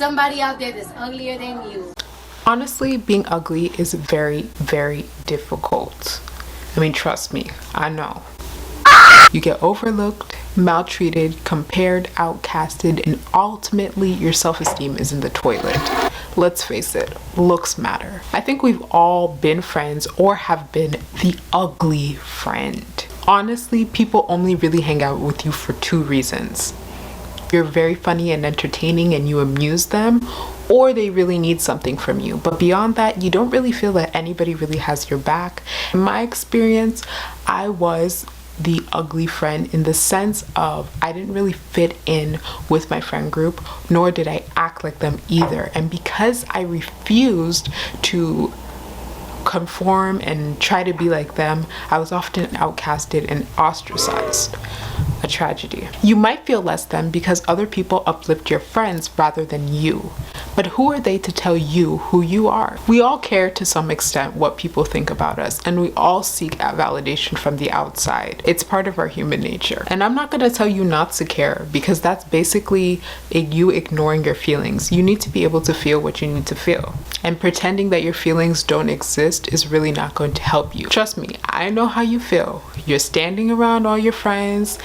somebody out there that's uglier than you. Honestly, being ugly is very, very difficult. I mean, trust me, I know. You get overlooked, maltreated, compared, outcasted, and ultimately your self-esteem is in the toilet. Let's face it, looks matter. I think we've all been friends or have been the ugly friend. Honestly, people only really hang out with you for two reasons. You're very funny and entertaining and you amuse them, or they really need something from you. But beyond that, you don't really feel that anybody really has your back. In my experience, I was the ugly friend in the sense of I didn't really fit in with my friend group, nor did I act like them either. And because I refused to conform and try to be like them, I was often outcasted and ostracized. A tragedy. You might feel less than because other people uplift your friends rather than you. But who are they to tell you who you are? We all care to some extent what people think about us, and we all seek validation from the outside. It's part of our human nature. And I'm not going to tell you not to care, because that's basically you ignoring your feelings. You need to be able to feel what you need to feel. And pretending that your feelings don't exist is really not going to help you. Trust me, I know how you feel. You're standing around all your friends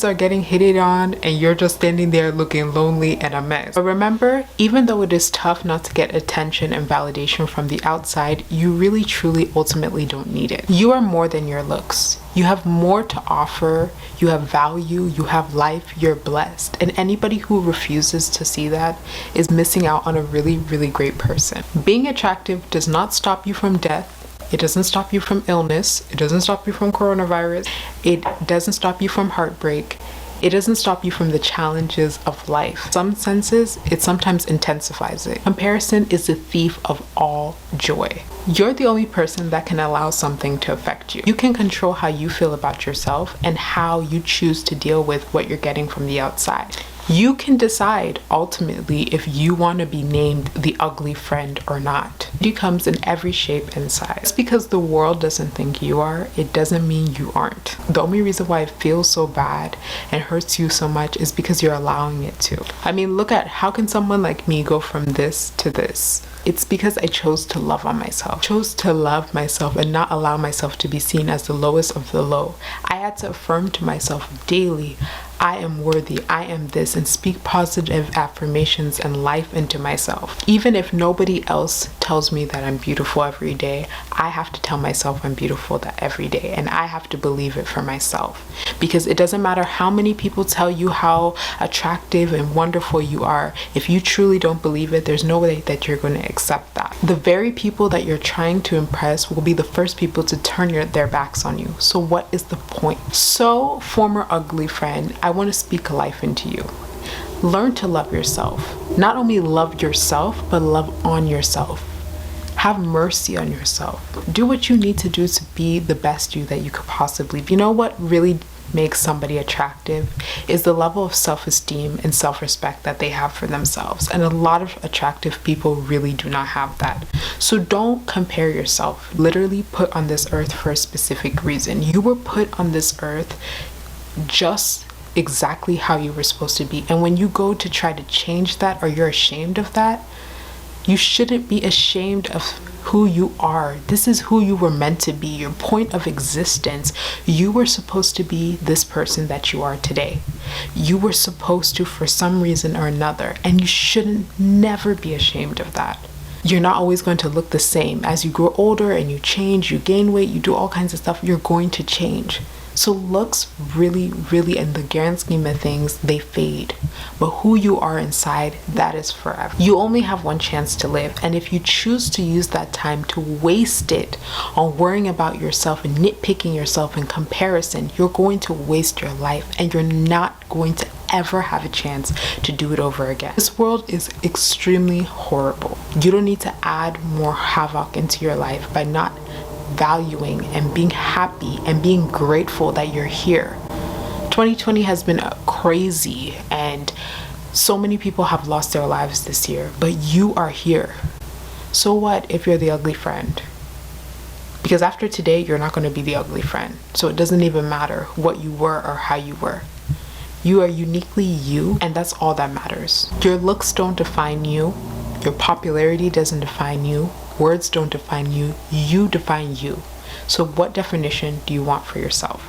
are getting hit on, and you're just standing there looking lonely and a mess. But remember, even though it is tough not to get attention and validation from the outside, you really truly ultimately don't need it. You are more than your looks. You have more to offer, you have value, you have life, you're blessed. And anybody who refuses to see that is missing out on a really, really great person. Being attractive does not stop you from death. It doesn't stop you from illness. It doesn't stop you from coronavirus. It doesn't stop you from heartbreak. It doesn't stop you from the challenges of life. In some senses, it sometimes intensifies it. Comparison is the thief of all joy. You're the only person that can allow something to affect you. You can control how you feel about yourself and how you choose to deal with what you're getting from the outside. You can decide ultimately if you want to be named the ugly friend or not. It comes in every shape and size. Just because the world doesn't think you are, it doesn't mean you aren't. The only reason why it feels so bad and hurts you so much is because you're allowing it to. I mean, look at how can someone like me go from this to this? It's because I chose to love on myself. Chose to love myself and not allow myself to be seen as the lowest of the low. I had to affirm to myself daily, I am worthy, I am this, and speak positive affirmations and life into myself. Even if nobody else tells me that I'm beautiful every day, I have to tell myself I'm beautiful that every day, and I have to believe it for myself. Because it doesn't matter how many people tell you how attractive and wonderful you are, if you truly don't believe it, there's no way that you're going to accept that. The very people that you're trying to impress will be the first people to turn their backs on you. So what is the point? So, former ugly friend, I want to speak life into you. Learn to love yourself. Not only love yourself, but love on yourself. Have mercy on yourself. Do what you need to do to be the best you that you could possibly be. You know what really makes somebody attractive is the level of self-esteem and self-respect that they have for themselves. And a lot of attractive people really do not have that. So don't compare yourself. Literally put on this earth for a specific reason. You were put on this earth just exactly how you were supposed to be. And when you go to try to change that, or you're ashamed of that, you shouldn't be ashamed of who you are. This is who you were meant to be, your point of existence. You were supposed to be this person that you are today. You were supposed to for some reason or another, and you shouldn't never be ashamed of that. You're not always going to look the same. As you grow older and you change, you gain weight, you do all kinds of stuff, you're going to change. So looks really, really, in the grand scheme of things, they fade. But who you are inside, that is forever. You only have one chance to live. And if you choose to use that time to waste it on worrying about yourself and nitpicking yourself in comparison, you're going to waste your life, and you're not going to ever have a chance to do it over again. This world is extremely horrible. You don't need to add more havoc into your life by not valuing and being happy and being grateful that you're here. 2020 has been crazy, and so many people have lost their lives this year, but you are here. So what if you're the ugly friend? Because after today, you're not going to be the ugly friend. So it doesn't even matter what you were or how you were. You are uniquely you, and that's all that matters. Your looks don't define you. Your popularity doesn't define you. Words don't define you. You define you. So what definition do you want for yourself?